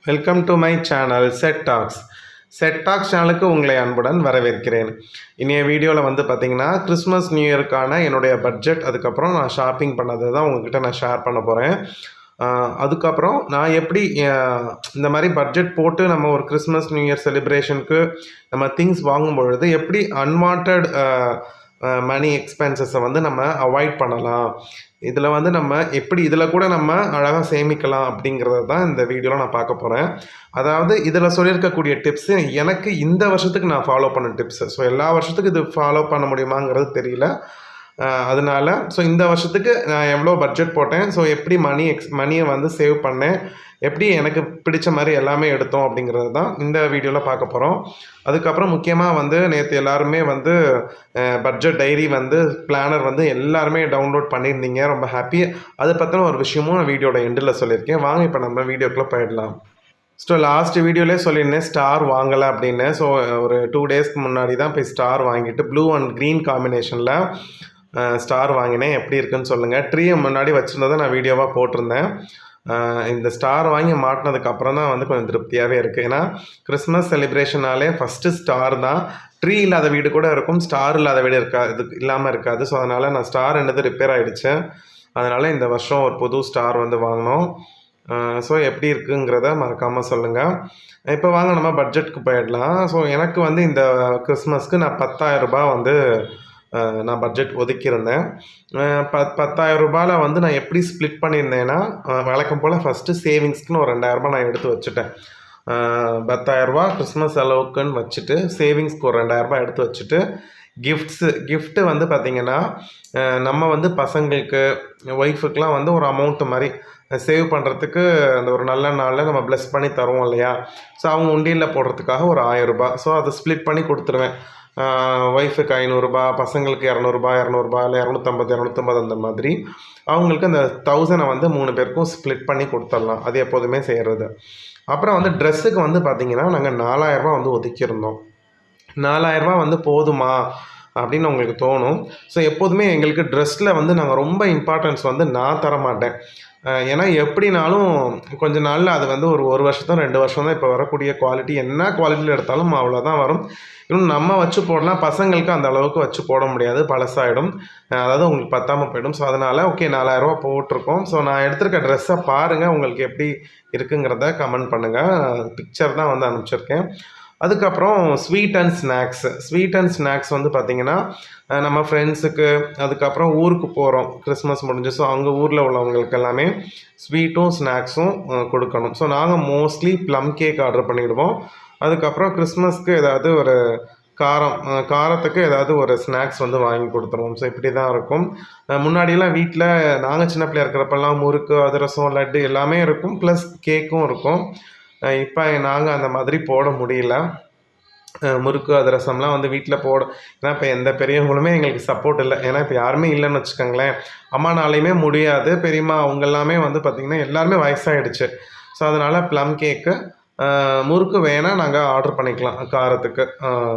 Welcome to my channel set tax சேனலுக்கு உங்களை அன்புடன் வரவேற்கிறேன். இன்றைய வீடியோவில் வந்து பார்த்திங்கன்னா கிறிஸ்மஸ் நியூ இயருக்கான என்னுடைய பட்ஜெட், அதுக்கப்புறம் நான் ஷாப்பிங் பண்ணது தான் உங்கள்கிட்ட நான் ஷேர் பண்ண போகிறேன். அதுக்கப்புறம் நான் எப்படி இந்த மாதிரி பட்ஜெட் போட்டு நம்ம ஒரு கிறிஸ்மஸ் நியூ இயர் செலிப்ரேஷனுக்கு நம்ம திங்ஸ் வாங்கும் பொழுது எப்படி அன்வான்ட் மணி எக்ஸ்பென்சஸை வந்து நம்ம அவாய்ட் பண்ணலாம், இதில் வந்து நம்ம எப்படி இதில் கூட நம்ம அழகாக சேமிக்கலாம் அப்படிங்கிறத தான் இந்த வீடியோவில் நான் பார்க்க போகிறேன். அதாவது இதில் சொல்லியிருக்கக்கூடிய டிப்ஸு எனக்கு இந்த வருஷத்துக்கு நான் ஃபாலோ பண்ண டிப்ஸு. ஸோ எல்லா வருஷத்துக்கும் இது ஃபாலோ பண்ண முடியுமாங்கிறது தெரியல. அதனால் இந்த வருஷத்துக்கு நான் எவ்வளோ பட்ஜெட் போட்டேன், ஸோ எப்படி மணியை வந்து சேவ் பண்ணேன், எப்படி எனக்கு பிடிச்ச மாதிரி எல்லாமே எடுத்தோம் அப்படிங்கிறது தான் இந்த வீடியோவில் பார்க்க போகிறோம். அதுக்கப்புறம் முக்கியமாக வந்து நேற்று எல்லாருமே வந்து பட்ஜெட் டைரி வந்து பிளானர் வந்து எல்லாருமே டவுன்லோட் பண்ணியிருந்தீங்க, ரொம்ப ஹாப்பி. அதை பற்றின ஒரு விஷயமும் நான் வீடியோட எண்டில் சொல்லியிருக்கேன். வாங்க இப்போ நம்ம வீடியோக்குள்ளே போயிடலாம். ஸோ லாஸ்ட் வீடியோலே சொல்லியிருந்தேன் ஸ்டார் வாங்கலை அப்படின்னு. ஸோ ஒரு 2 டேஸ்க்கு முன்னாடி தான் போய் ஸ்டார் வாங்கிட்டு ப்ளூ அண்ட் க்ரீன் காம்பினேஷனில் ஸ்டார் வாங்கினேன். எப்படி இருக்குன்னு சொல்லுங்கள். ட்ரீயை முன்னாடி வச்சுருந்ததை நான் வீடியோவாக போட்டிருந்தேன். இந்த ஸ்டார் வாங்கி மாட்டினதுக்கப்புறம் தான் வந்து கொஞ்சம் திருப்தியாகவே இருக்குது. ஏன்னா கிறிஸ்மஸ் செலிப்ரேஷனாலே ஃபஸ்ட்டு ஸ்டார் தான். ட்ரீ இல்லாத வீடு கூட இருக்கும், ஸ்டார் இல்லாத வீடு இது இல்லாமல் இருக்காது. ஸோ அதனால் நான் ஸ்டார் என்னது ரிப்பேர் ஆகிடுச்சு. அதனால் இந்த வருஷம் ஒரு புது ஸ்டார் வந்து வாங்கினோம். ஸோ எப்படி இருக்குங்கிறத மறக்காமல் சொல்லுங்கள். இப்போ வாங்க நம்ம பட்ஜெட்டுக்கு போயிடலாம். ஸோ எனக்கு வந்து இந்த கிறிஸ்மஸ்க்கு நான் 10,000 ரூபாய் வந்து நான் பட்ஜெட் ஒதுக்கியிருந்தேன். 10,000 ரூபாயில் வந்து நான் எப்படி ஸ்ப்ளிட் பண்ணியிருந்தேன்னா, வழக்கம் போல் ஃபஸ்ட்டு சேவிங்ஸ்க்குன்னு ஒரு 2,000 ரூபாய் நான் எடுத்து வச்சுட்டேன். 10,000 ரூபா கிறிஸ்மஸ் செலவுக்குன்னு வச்சுட்டு சேவிங்ஸ்க்கு ஒரு 2,000 ரூபாய் எடுத்து வச்சுட்டு கிஃப்ட்டு வந்து பார்த்திங்கன்னா நம்ம வந்து பசங்களுக்கு ஒய்ஃபுக்கெலாம் வந்து ஒரு அமௌண்ட்டு மாதிரி சேவ் பண்ணுறதுக்கு அந்த ஒரு நல்ல நாளில் நம்ம ப்ளஸ் பண்ணி தருவோம் இல்லையா. ஸோ அவங்க உண்டியலில் போடுறதுக்காக ஒரு 1000 ரூபாய். ஸோ அதை ஸ்ப்ளிட் பண்ணி கொடுத்துருவேன். ஒய்ஃபுக்கு 500 ரூபாய், பசங்களுக்கு 200 ரூபாய், 200 ரூபாய், இல்லை 250 அந்த மாதிரி அவங்களுக்கு அந்த 1000 வந்து 3 பேருக்கும் ஸ்ப்ளிட் பண்ணி கொடுத்துடலாம். அது எப்போதுமே செய்கிறது. அப்புறம் வந்து ட்ரெஸ்ஸுக்கு வந்து பார்த்திங்கன்னா நாங்கள் 4,000 ரூபாய் வந்து ஒதுக்கியிருந்தோம். 4,000 ரூபாய் வந்து போதுமா அப்படின்னு உங்களுக்கு தோணும். ஸோ எப்போதுமே எங்களுக்கு ட்ரெஸ்ஸில் வந்து நாங்கள் ரொம்ப இம்பார்ட்டன்ஸ் வந்து நான் தர மாட்டேன். ஏன்னா எப்படினாலும் கொஞ்ச நாளில் அது வந்து ஒரு வருஷம் 2 வருஷம் தான் இப்போ வரக்கூடிய குவாலிட்டி, என்ன குவாலிட்டியில் எடுத்தாலும் அவ்வளோதான் வரும். இன்னும் நம்ம வச்சு போடலாம், பசங்களுக்கு அந்த அளவுக்கு வச்சு போட முடியாது, பழசாயிடும். அதாவது உங்களுக்கு பத்தாமல் போயிடும். ஸோ அதனால் ஓகே 4,000 ரூபா போட்டிருக்கோம். ஸோ நான் எடுத்திருக்க ட்ரெஸ்ஸை பாருங்கள், உங்களுக்கு எப்படி இருக்குங்கிறத கமெண்ட் பண்ணுங்கள். பிக்சர் தான் வந்து அனுப்பிச்சிருக்கேன். அதுக்கப்புறம் ஸ்வீட் அண்ட் ஸ்நாக்ஸ் வந்து பார்த்திங்கன்னா நம்ம ஃப்ரெண்ட்ஸுக்கு, அதுக்கப்புறம் ஊருக்கு போகிறோம் கிறிஸ்மஸ் முடிஞ்சு. ஸோ அங்கே ஊரில் உள்ளவங்களுக்கு எல்லாமே ஸ்வீட்டும் ஸ்நாக்ஸும் கொடுக்கணும். ஸோ நாங்கள் மோஸ்ட்லி ப்ளம் கேக் ஆர்டர் பண்ணிவிடுவோம். அதுக்கப்புறம் கிறிஸ்மஸ்க்கு ஏதாவது ஒரு காரத்துக்கு ஏதாவது ஒரு ஸ்நாக்ஸ் வந்து வாங்கி கொடுத்துருவோம். ஸோ இப்படி தான் இருக்கும். முன்னாடியெல்லாம் வீட்டில் நாங்கள் சின்ன பிள்ளையா இருக்கிறப்பெல்லாம் முறுக்கு, அதிரசம், லட்டு எல்லாமே இருக்கும், ப்ளஸ் கேக்கும் இருக்கும். இப்போ நாங்கள் அந்த மாதிரி போட முடியல. முறுக்கு அதிரசம்லாம் வந்து வீட்டில் ஏன்னா இப்போ எந்த பெரியவங்களுமே எங்களுக்கு சப்போர்ட் இல்லை. ஏன்னா இப்போ யாருமே இல்லைன்னு வச்சுக்கோங்களேன். அம்மானாலையுமே முடியாது, பெரியம்மா அவங்க எல்லாமே வந்து பார்த்திங்கன்னா எல்லாருமே வயசாகிடுச்சு. ஸோ அதனால் ப்ளம் கேக்கு, முறுக்கு வேணால் நாங்கள் ஆர்டர் பண்ணிக்கலாம் காரத்துக்கு.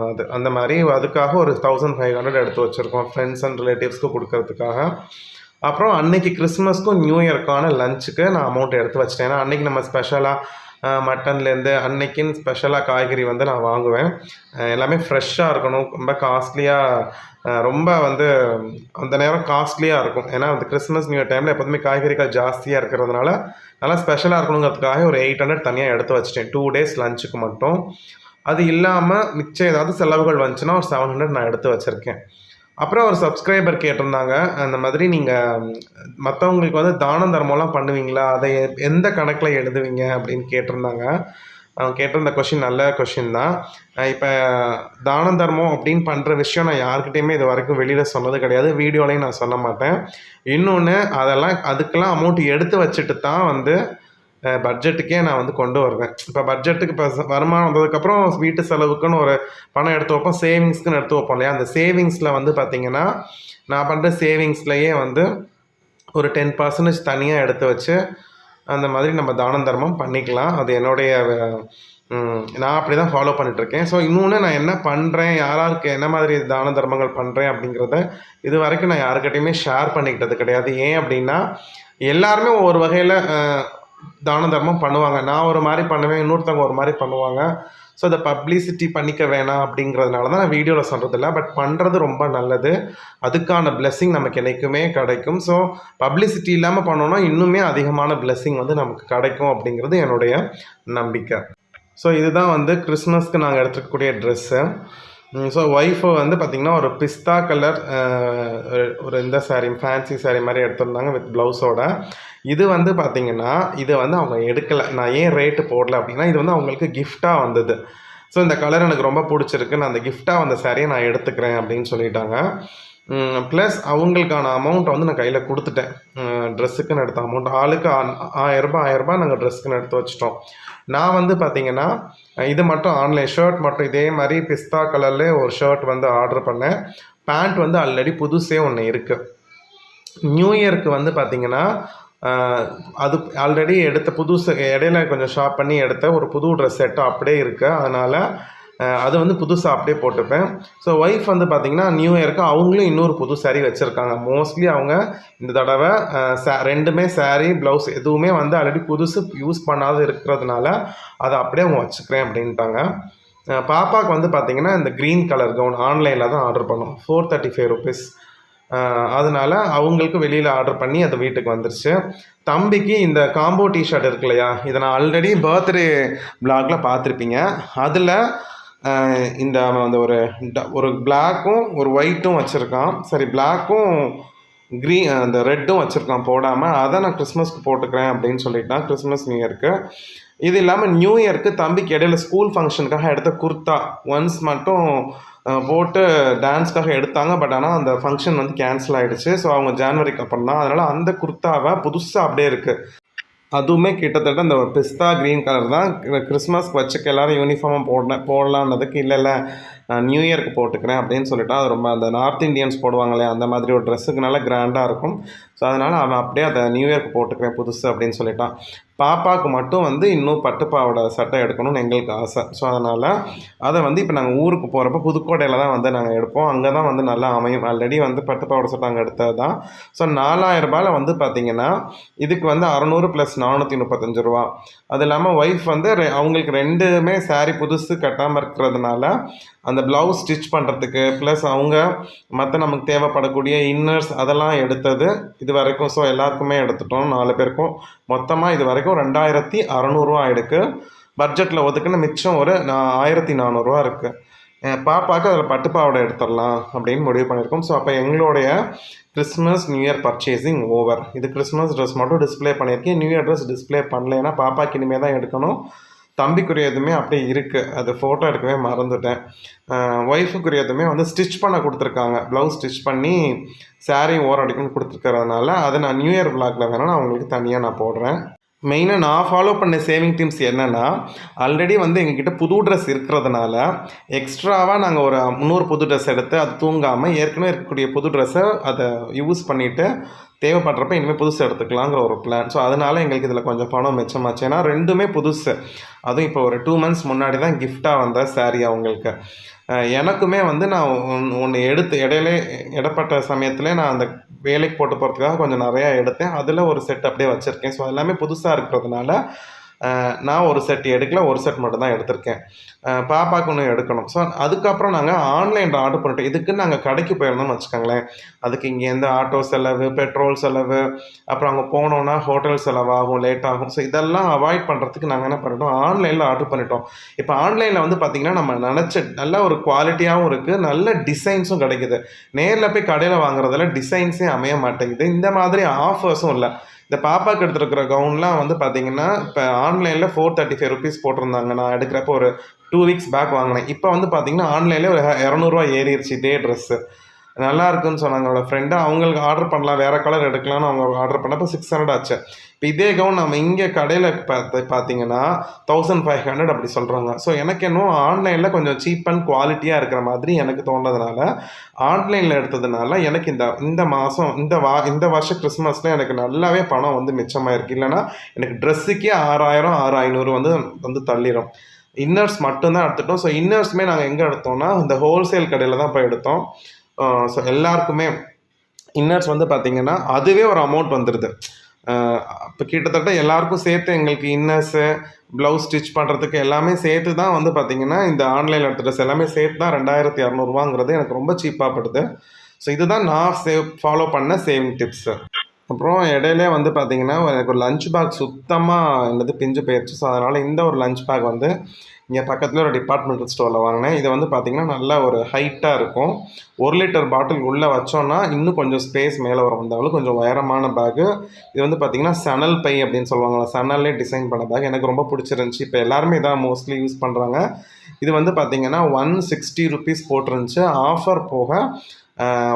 அது அந்த மாதிரி அதுக்காக ஒரு 1,500 எடுத்து வச்சுருக்கோம் ஃப்ரெண்ட்ஸ் அண்ட் ரிலேட்டிவ்ஸ்க்கு கொடுக்கறதுக்காக. அப்புறம் அன்றைக்கி கிறிஸ்மஸ்க்கும் நியூ இயர்க்கான லஞ்சுக்கு நான் அமௌண்ட் எடுத்து வச்சிட்டேன். ஏன்னா அன்றைக்கி நம்ம ஸ்பெஷலாக மட்டன்லேருந்து அன்னைக்குன்னு ஸ்பெஷலாக காய்கறி வந்து நான் வாங்குவேன். எல்லாமே ஃப்ரெஷ்ஷாக இருக்கணும். ரொம்ப காஸ்ட்லியாக ரொம்ப வந்து அந்த நேரம் காஸ்ட்லியாக இருக்கும். ஏன்னா அந்த கிறிஸ்மஸ் நியூ இயர் டைமில் எப்போதுமே காய்கறிகள் ஜாஸ்தியாக இருக்கிறதுனால நல்லா ஸ்பெஷலாக இருக்கணுங்கிறதுக்காக ஒரு 800 தனியாக எடுத்து வச்சிட்டேன் 2 டேஸ் லஞ்சுக்கு மட்டும். அது இல்லாமல் மிச்சம் ஏதாவது செலவுகள் வந்துச்சுன்னா ஒரு 700 நான் எடுத்து வச்சுருக்கேன். அப்புறம் ஒரு சப்ஸ்கிரைபர் கேட்டிருந்தாங்க, அந்த மாதிரி நீங்கள் மற்றவங்களுக்கு வந்து தானம் தர்மம்லாம் பண்ணுவீங்களா, அதை எந்த கணக்கில் எழுதுவீங்க அப்படின்னு கேட்டிருந்தாங்க. அவங்க கேட்டிருந்த கொஷின் நல்ல கொஷின் தான். இப்போ தானம் தர்மம் அப்படின்னு பண்ணுற விஷயம் நான் யார்கிட்டையுமே இது வரைக்கும் வெளியில் சொன்னது கிடையாது, வீடியோலையும் நான் சொல்ல மாட்டேன். இன்னொன்று அதுக்கெல்லாம் அமௌண்ட் எடுத்து வச்சுட்டு தான் வந்து பட்ஜெட்டுக்கே நான் வந்து கொண்டு வருவேன். இப்போ பட்ஜெட்டுக்கு இப்போ வருமானம் வந்ததுக்கப்புறம் வீட்டு செலவுக்குன்னு ஒரு பணம் எடுத்து வைப்போம், சேவிங்ஸ்க்குன்னு எடுத்து வைப்போம் இல்லையா. அந்த சேவிங்ஸில் வந்து பார்த்திங்கன்னா நான் பண்ணுற சேவிங்ஸ்லையே வந்து ஒரு 10% தனியாக எடுத்து வச்சு அந்த மாதிரி நம்ம தானம் தர்மம் பண்ணிக்கலாம். அது என்னுடைய நான் அப்படி தான் ஃபாலோ பண்ணிகிட்ருக்கேன். ஸோ இன்னொன்று நான் என்ன பண்ணுறேன், யாருக்கு என்ன மாதிரி தான தர்மங்கள் பண்ணுறேன் அப்படிங்கிறத இது வரைக்கும் நான் யாருக்கிட்டையுமே ஷேர் பண்ணிக்கிட்டது கிடையாது. ஏன் அப்படின்னா எல்லாருமே ஒவ்வொரு வகையில் தான தர்மம் பண்ணுவாங்க. நான் ஒரு மாதிரி பண்ணுவேன், இன்னொருத்தவங்க ஒரு மாதிரி பண்ணுவாங்க. ஸோ அதை பப்ளிசிட்டி பண்ணிக்க வேணாம் அப்படிங்கிறதுனால தான் நான் வீடியோவில் சொல்கிறதில்ல. பட் பண்ணுறது ரொம்ப நல்லது. அதுக்கான பிளெஸ்ஸிங் நமக்கு என்றைக்குமே கிடைக்கும். ஸோ பப்ளிசிட்டி இல்லாமல் பண்ணோன்னா இன்னுமே அதிகமான பிளெஸ்ஸிங் வந்து நமக்கு கிடைக்கும் அப்படிங்கிறது என்னுடைய நம்பிக்கை. ஸோ இதுதான் வந்து கிறிஸ்மஸ்க்கு நாங்கள் எடுத்துக்கக்கூடிய ட்ரெஸ்ஸு. ஸோ ஒய்ஃபு வந்து பார்த்திங்கன்னா ஒரு பிஸ்தா கலர் ஒரு இந்த சாரீ ஃபேன்சி சாரீ மாதிரி எடுத்திருந்தாங்க வித் ப்ளவுஸோட. இது வந்து பார்த்திங்கன்னா இது வந்து அவங்க எடுக்கலை. நான் ஏன் ரேட்டு போடல அப்படின்னா இது வந்து அவங்களுக்கு கிஃப்டாக வந்தது. ஸோ இந்த கலர் எனக்கு ரொம்ப பிடிச்சிருக்கு, நான் அந்த கிஃப்டாக வந்த சாரியை நான் எடுத்துக்கிறேன் அப்படின்னு சொல்லிட்டாங்க. ப்ளஸ் அவங்களுக்கான அமௌண்ட்டை வந்து நான் கையில் கொடுத்துட்டேன். ட்ரெஸ்ஸுக்குன்னு எடுத்த அமௌண்ட் ஆளுக்கு 1000 நாங்கள் ட்ரெஸ்ஸுக்குன்னு எடுத்து வச்சிட்டோம். நான் வந்து பார்த்திங்கன்னா இது மட்டும் ஆன்லைன் ஷர்ட் மட்டும் இதே மாதிரி பிஸ்தா கலர்லேயே ஒரு ஷர்ட் வந்து ஆர்டர் பண்ணேன். பேண்ட் வந்து ஆல்ரெடி புதுசே ஒன்று இருக்குது. நியூ இயருக்கு வந்து பார்த்திங்கன்னா அது ஆல்ரெடி எடுத்த புதுசு இடையில கொஞ்சம் ஷாப் பண்ணி எடுத்த ஒரு புது ட்ரெஸ் செட்டு அப்படியே இருக்குது. அதனால் அது வந்து புதுசாக அப்படியே போட்டுப்பேன். ஸோ ஒய்ஃப் வந்து பார்த்திங்கன்னா நியூ இயருக்கு அவங்களும் இன்னொரு புது சாரீ வச்சுருக்காங்க. மோஸ்ட்லி அவங்க இந்த தடவை ரெண்டுமே சாரீ ப்ளவுஸ் எதுவுமே வந்து ஆல்ரெடி புதுசு யூஸ் பண்ணாத இருக்கிறதுனால அதை அப்படியே அவங்க வச்சுக்கிறேன் அப்படின்ட்டாங்க. பாப்பாவுக்கு வந்து பார்த்திங்கன்னா இந்த க்ரீன் கலர் கவுன் ஆன்லைனில் தான் ஆர்டர் பண்ணோம். 435 ருபீஸ். அதனால் அவங்களுக்கு வெளியில் ஆர்டர் பண்ணி அது வீட்டுக்கு வந்துருச்சு. தம்பிக்கு இந்த காம்போ டிஷர்ட் இருக்கு இல்லையா, இதை நான் ஆல்ரெடி பர்த்டே வ்ளாகில் பார்த்துருப்பீங்க. அதில் இந்த அந்த ஒரு பிளாக்கும் ஒரு ஒயிட்டும் வச்சுருக்கான். சரி, பிளாக்கும் அந்த ரெட்டும் வச்சுருக்கான் போடாமல். அதை நான் கிறிஸ்மஸ்க்கு போட்டுக்கிறேன் அப்படின்னு சொல்லிட்டான், கிறிஸ்மஸ் நியூ இயருக்கு. இது இல்லாமல் நியூ இயருக்கு தம்பிக்கு இடையில ஸ்கூல் ஃபங்க்ஷனுக்காக எடுத்த குர்த்தா ஒன்ஸ் மட்டும் போட்டு டான்ஸ்க்காக எடுத்தாங்க. பட் ஆனால் அந்த ஃபங்க்ஷன் வந்து கேன்சல் ஆகிடுச்சு. ஸோ அவங்க ஜான்வரிக்கு அப்புறம் தான். அதனால் அந்த குர்த்தாவை புதுசாக அப்படியே இருக்குது. அதுவுமே கிட்டத்தட்ட இந்த பிஸ்தா க்ரீன் கலர் தான். கிறிஸ்மஸ்க்கு வச்சுக்க எல்லோரும் யூனிஃபார்மாக போடலான்னதுக்கு இல்லை நான் நியூ இயருக்கு போட்டுக்கிறேன் அப்படின்னு சொல்லிட்டான். அது ரொம்ப அந்த நார்த் இண்டியன்ஸ் போடுவாங்களே அந்த மாதிரி ஒரு ட்ரெஸ்ஸுக்கு நல்லா கிராண்டாக இருக்கும். ஸோ அதனால் அவன் அப்படியே அதை நியூ இயருக்கு போட்டுக்கிறேன் புதுசு அப்படின்னு சொல்லிட்டான். பாப்பாவுக்கு மட்டும் வந்து இன்னும் பட்டுப்பாவோட சட்டை எடுக்கணும்னு எங்களுக்கு ஆசை. ஸோ அதனால் அதை வந்து இப்போ நாங்கள் ஊருக்கு போகிறப்ப புதுக்கோட்டையில் தான் வந்து நாங்கள் எடுப்போம். அங்கே தான் வந்து நல்லா அமையும். ஆல்ரெடி வந்து பட்டுப்பாவோட சட்டை அங்கே எடுத்தது தான். ஸோ 4000 வந்து பார்த்திங்கன்னா இதுக்கு வந்து 600 + 435 ரூபா. அது இல்லாமல் ஒய்ஃப் வந்து அவங்களுக்கு ரெண்டுமே சாரீ புதுசு கட்டாமல் இருக்கிறதுனால அந்த ப்ளவுஸ் ஸ்டிச் பண்ணுறதுக்கு ப்ளஸ் அவங்க மற்ற நமக்கு தேவைப்படக்கூடிய இன்னர்ஸ் அதெல்லாம் எடுத்தது இது வரைக்கும். ஸோ எல்லாருக்குமே எடுத்துட்டோம், 4 பேருக்கும் மொத்தமாக இது வரைக்கும் 2600 ரூபா ஆகிடுக்கு. பட்ஜெட்டில் ஒதுக்குன்னு மிச்சம் ஒரு 1400 ரூபா இருக்குது. பாப்பாவுக்கு அதில் பட்டுப்பாவோட எடுத்துடலாம் அப்படின்னு முடிவு பண்ணியிருக்கோம். ஸோ அப்போ எங்களுடைய Christmas new year purchasing over. இது கிறிஸ்மஸ் ட்ரெஸ் மட்டும் டிஸ்பிளே பண்ணியிருக்கேன். நியூ இயர் ட்ரெஸ் டிஸ்பிளே பண்ணல, ஏன்னா பாப்பாக்கு இனிமேல் தான் எடுக்கணும். தம்பிக்குரியதுமே அப்படியே இருக்குது, அது ஃபோட்டோ எடுக்கவே மறந்துட்டேன். ஒய்ஃபுக்குரியதுமே வந்து ஸ்டிச் பண்ண கொடுத்துருக்காங்க. ப்ளவுஸ் ஸ்டிச் பண்ணி சாரீ ஓரடிக்கணும்னு கொடுத்துருக்கறதுனால அதை நான் நியூ இயர் வ்ளாகில் வேணால் நான் அவங்களுக்கு தனியாக நான் போடுறேன். மெயினாக நான் ஃபாலோ பண்ண சேவிங் டீம்ஸ் என்னென்னா, ஆல்ரெடி வந்து எங்ககிட்ட புது ட்ரெஸ் இருக்கிறதுனால எக்ஸ்ட்ராவாக நாங்கள் ஒரு 300 புது ட்ரெஸ் எடுத்து அது தூங்காமல் ஏற்கனவே இருக்கக்கூடிய புது ட்ரெஸ்ஸை அதை யூஸ் பண்ணிவிட்டு தேவைப்படுறப்ப இனிமேல் புதுசு எடுத்துக்கலாங்கிற ஒரு பிளான். ஸோ அதனால் எங்களுக்கு இதில் கொஞ்சம் பணம் மிச்சமாச்சு. ஏன்னா ரெண்டுமே புதுசு. அதுவும் இப்போ ஒரு 2 months முன்னாடி தான் கிஃப்டாக வந்த சாரீ அவங்களுக்கு. எனக்குமே வந்து நான் ஒன்று எடுத்து இடப்பட்ட சமயத்தில் நான் அந்த வேலைக்கு போட்டு போகிறதுக்காக கொஞ்சம் நிறையா எடுத்தேன். அதில் ஒரு செட் அப்படியே வச்சுருக்கேன். ஸோ எல்லாமே புதுசாக இருக்கிறதுனால நான் ஒரு செட் எடுக்கல, ஒரு செட் மட்டும் தான் எடுத்திருக்கேன். பாப்பாவுக்கு ஒன்று எடுக்கணும். ஸோ அதுக்கப்புறம் நாங்கள் ஆன்லைனில் ஆர்டர் பண்ணிட்டோம். இதுக்கு நாங்கள் கடைக்கு போயிருந்தோம்னு வச்சுக்கோங்களேன், அதுக்கு இங்கேருந்து ஆட்டோ செலவு, பெட்ரோல் செலவு, அப்புறம் அங்கே போனோன்னா ஹோட்டல் செலவாகும், லேட் ஆகும். ஸோ இதெல்லாம் அவாய்ட் பண்ணுறதுக்கு நாங்கள் என்ன பண்ணிட்டோம், ஆன்லைனில் ஆர்டர் பண்ணிட்டோம். இப்போ ஆன்லைனில் வந்து பார்த்திங்கன்னா நம்ம நினச்ச நல்ல ஒரு குவாலிட்டியாகவும் இருக்குது, நல்ல டிசைன்ஸும் கிடைக்குது. நேரில் போய் கடையில் வாங்குறதுல டிசைன்ஸே அமைய மாட்டேங்குது. இந்த மாதிரி ஆஃபர்ஸும் இல்லை. இந்த பாப்பாவுக்கு எடுத்துருக்கிற கவுன்லாம் வந்து பார்த்திங்கன்னா இப்போ ஆன்லைனில் 435 ருபீஸ் போட்டிருந்தாங்க. நான் எடுக்கிறப்போ ஒரு 2 weeks பேக் வாங்கினேன். இப்போ வந்து பார்த்திங்கன்னா ஆன்லைனில் ஒரு 200 ரூபா ஏறிடுச்சு இதே ட்ரெஸ்ஸு. நல்லா இருக்குன்னு சொன்னாங்க என்னோடய ஃப்ரெண்டு. அவங்களுக்கு ஆர்டர் பண்ணலாம், வேறு கலர் எடுக்கலான்னு அவங்க ஆர்டர் பண்ணப்போ 600 ஆச்சு. இப்போ இதே கவுன் நம்ம இங்கே கடையில் பார்த்தீங்கன்னா 1500 அப்படி சொல்கிறாங்க. ஸோ எனக்கு இன்னும் ஆன்லைனில் கொஞ்சம் சீப் அண்ட் குவாலிட்டியாக இருக்கிற மாதிரி எனக்கு தோன்றதுனால ஆன்லைனில் எடுத்ததுனால எனக்கு இந்த மாதம் இந்த வருஷம் கிறிஸ்மஸில் எனக்கு நல்லாவே பணம் வந்து மிச்சமாக இருக்குது. இல்லைனா எனக்கு ட்ரெஸ்ஸுக்கே 6000 6500 வந்து தள்ளிடும். இன்னர்ஸ் மட்டும்தான் எடுத்துட்டோம். ஸோ இன்னர்ஸுமே நாங்கள் எங்கே எடுத்தோம்னா இந்த ஹோல்சேல் கடையில் தான் போய் எடுத்தோம். ஸோ எல்லாருக்குமே இன்னர்ஸ் வந்து பார்த்திங்கன்னா அதுவே ஒரு அமௌண்ட் வந்துடுது. இப்போ கிட்டத்தட்ட எல்லாருக்கும் சேர்த்து எங்களுக்கு இன்னர்ஸு, ப்ளவுஸ் ஸ்டிச் பண்ணுறதுக்கு எல்லாமே சேர்த்து தான் வந்து பார்த்திங்கன்னா, இந்த ஆன்லைனில் எடுத்த ட்ரெஸ் எல்லாமே சேர்த்து தான் 2200 எனக்கு ரொம்ப சீப்பாக படுது. ஸோ இதுதான் நான் ஃபாலோ பண்ண சேவிங் டிப்ஸு. அப்புறம் இடையிலே வந்து பார்த்திங்கன்னா, எனக்கு ஒரு லஞ்ச் பேக் சுத்தமாக என்னது பிஞ்சு போயிடுச்சு. ஸோ அதனால் இந்த ஒரு லஞ்ச் பேக் வந்து இங்கே பக்கத்தில் ஒரு டிபார்ட்மெண்டல் ஸ்டோரில் வாங்கினேன். இது வந்து பார்த்திங்கன்னா நல்லா ஒரு ஹைட்டாக இருக்கும். 1 லிட்டர் பாட்டில் உள்ளே வச்சோன்னா இன்னும் கொஞ்சம் ஸ்பேஸ் மேலே வரும். இருந்தாலும் கொஞ்சம் உயரமான பேக்கு. இது வந்து பார்த்திங்கன்னா சணல் பை அப்படின்னு சொல்லுவாங்களா, சணல்லே டிசைன் பண்ண பேக். எனக்கு ரொம்ப பிடிச்சிருந்துச்சி. இப்போ எல்லாருமே இதான் மோஸ்ட்லி யூஸ் பண்ணுறாங்க. இது வந்து பார்த்திங்கன்னா ₹160 போட்டிருந்துச்சு. ஆஃபர் போக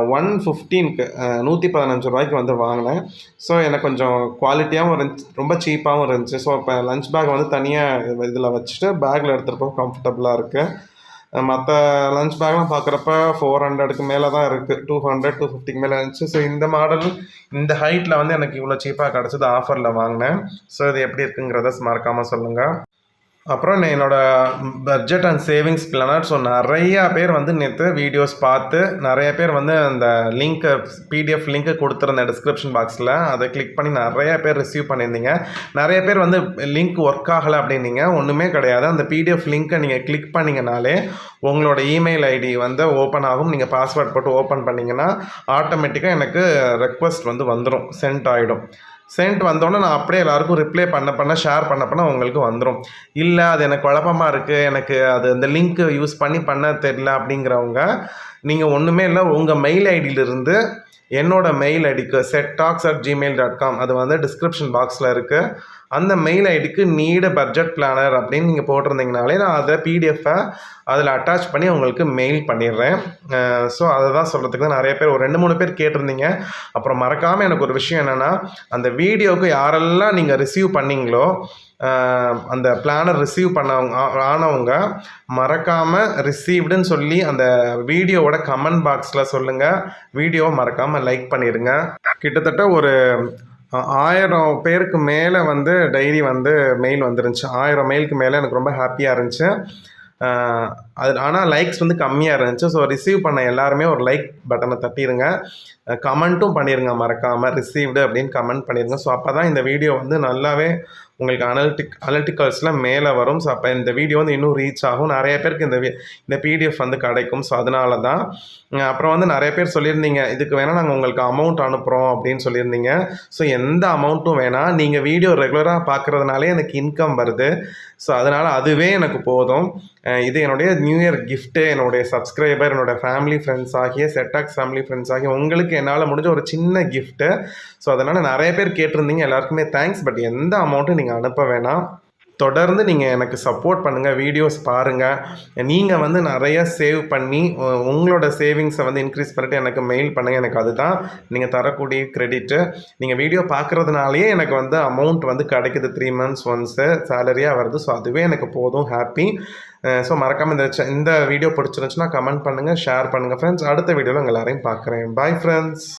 115க்கு ₹115 வந்து வாங்கினேன். ஸோ எனக்கு கொஞ்சம் குவாலிட்டியாகவும் இருந்துச்சு, ரொம்ப சீப்பாகவும் இருந்துச்சு. ஸோ இப்போ லஞ்ச் பேக் வந்து தனியாக இதில் வச்சுட்டு பேக்கில் எடுத்துகிட்டு போக கம்ஃபர்டபுளாக இருக்குது. மற்ற லஞ்ச் பேக்லாம் பார்க்குறப்ப 400க்கு மேலே தான் இருக்குது. 200, 250க்கு மேலே இருந்துச்சு. ஸோ இந்த மாடல் இந்த ஹைட்டில் வந்து எனக்கு இவ்வளோ சீப்பாக கிடச்சிது, ஆஃபரில் வாங்கினேன். ஸோ இது எப்படி இருக்குங்கிறத மறக்காமல் சொல்லுங்கள். அப்புறம் என்னோடய budget and savings planar. So நிறையா பேர் வந்து நேற்று வீடியோஸ் பார்த்து நிறைய பேர் வந்து அந்த லிங்க்கை பிடிஎஃப் லிங்க்கை கொடுத்துருந்தேன் டிஸ்கிரிப்ஷன் பாக்ஸில். அதை கிளிக் பண்ணி நிறைய பேர் ரிசீவ் பண்ணியிருந்தீங்க. நிறைய பேர் வந்து லிங்க் ஒர்க் ஆகலை அப்படின்னீங்க. ஒன்றுமே கிடையாது. அந்த பிடிஎஃப் லிங்க்கை நீங்கள் கிளிக் பண்ணிங்கனாலே உங்களோட இமெயில் ஐடி வந்து ஓப்பன் ஆகும். நீங்கள் பாஸ்வேர்ட் போட்டு ஓப்பன் பண்ணிங்கன்னா ஆட்டோமேட்டிக்காக எனக்கு ரெக்வஸ்ட் வந்து வந்துடும், சென்ட் ஆகிடும். சென்ட் வந்தோடனே நான் அப்படியே எல்லாருக்கும் ரிப்ளை பண்ண ஷேர் பண்ண உங்களுக்கு வந்துடும். இல்லை அது எனக்கு குழப்பமாக இருக்குது, எனக்கு அது அந்த லிங்க்கு யூஸ் பண்ண தெரியல அப்படிங்கிறவங்க, நீங்கள் ஒன்றுமே இல்லை, உங்கள் மெயில் ஐடியிலிருந்து என்னோடய மெயில் ஐடிக்கு settalks@gmail.com அது வந்து டிஸ்கிரிப்ஷன் பாக்ஸில் இருக்குது. அந்த மெயில் ஐடிக்கு நீட் பட்ஜெட் பிளானர் அப்படின்னு நீங்கள் போட்டிருந்தீங்கனாலே நான் அதை பிடிஎஃப்பை அதில் அட்டாச் பண்ணி உங்களுக்கு மெயில் பண்ணிடுறேன். ஸோ அதை தான் சொல்கிறதுக்கு தான் நிறைய பேர் ஒரு 2-3 பேர் கேட்டிருந்தீங்க. அப்புறம் மறக்காமல் எனக்கு ஒரு விஷயம் என்னென்னா, அந்த வீடியோவுக்கு யாரெல்லாம் நீங்கள் ரிசீவ் பண்ணிங்களோ, அந்த பிளானர் ரிசீவ் ஆனவங்க மறக்காமல் ரிசீவ்டுன்னு சொல்லி அந்த வீடியோவோட கமெண்ட் பாக்ஸில் சொல்லுங்கள். வீடியோவை மறக்காமல் லைக் பண்ணிடுங்க. கிட்டத்தட்ட ஒரு 1000 பேருக்கு மேலே வந்து டைரி வந்து மெயில் வந்துருந்துச்சு. 1000 மெயிலுக்கு மேலே எனக்கு ரொம்ப ஹாப்பியாக இருந்துச்சு. அது ஆனால் லைக்ஸ் வந்து கம்மியாக இருந்துச்சு. ஸோ ரிசீவ் பண்ண எல்லாருமே ஒரு லைக் பட்டனை தட்டிடுங்க. கமெண்ட்டும் பண்ணிடுங்க, மறக்காமல் ரிசீவ்டு அப்படின்னு கமெண்ட் பண்ணிடுங்க. ஸோ அப்போ தான் இந்த வீடியோ வந்து நல்லாவே உங்களுக்கு அனலிட்டிக்கல்ஸில் மேலே வரும். ஸோ அப்போ இந்த வீடியோ வந்து இன்னும் ரீச் ஆகும், நிறைய பேருக்கு இந்த பிடிஎஃப் வந்து கிடைக்கும். ஸோ அதனால தான். அப்புறம் வந்து நிறைய பேர் சொல்லியிருந்தீங்க, இதுக்கு வேணால் நாங்கள் உங்களுக்கு அமௌண்ட் அனுப்புகிறோம் அப்படின்னு சொல்லியிருந்தீங்க. ஸோ எந்த அமௌண்ட்டும் வேணாம், நீங்கள் வீடியோ ரெகுலராக பார்க்குறதுனாலே எனக்கு இன்கம் வருது. ஸோ அதனால் அதுவே எனக்கு போதும். இது என்னுடைய நியூ இயர் கிஃப்ட்டு. என்னுடைய சப்ஸ்கிரைபர், என்னோடய ஃபேமிலி ஃப்ரெண்ட்ஸ் ஆகிய செட்டாக்ஸ் ஃபேமிலி ஃப்ரெண்ட்ஸ் ஆகிய உங்களுக்கு என்னால் முடிஞ்ச ஒரு சின்ன கிஃப்ட்டு. ஸோ அதனால் நிறைய பேர் கேட்டிருந்தீங்க, எல்லாருக்குமே தேங்க்ஸ். பட் எந்த அமௌண்ட்டும் நீங்கள் அனுப்ப வேணாம். தொடர்ந்து நீங்கள் எனக்கு சப்போர்ட் பண்ணுங்கள், வீடியோஸ் பாருங்கள். நீங்கள் வந்து நிறைய சேவ் பண்ணி உங்களோட சேவிங்ஸை வந்து இன்க்ரீஸ் பண்ணிட்டு எனக்கு மெயில் பண்ணுங்கள். எனக்கு அதுதான் நீங்கள் தரக்கூடிய கிரெடிட்டு. நீங்கள் வீடியோ பார்க்குறதுனாலே எனக்கு வந்து அமௌண்ட் வந்து கிடைக்குது, 3 months ஒன்ஸு சேலரியாக வருது. ஸோ அதுவே எனக்கு போதும், ஹாப்பி. ஸோ மறக்காமல் இந்த வீடியோ பிடிச்சிருந்துச்சுன்னா கமெண்ட் பண்ணுங்கள், ஷேர் பண்ணுங்கள் ஃப்ரெண்ட்ஸ். அடுத்த வீடியோவில் உங்கள் எல்லாரையும் பார்க்குறேன். Bye friends.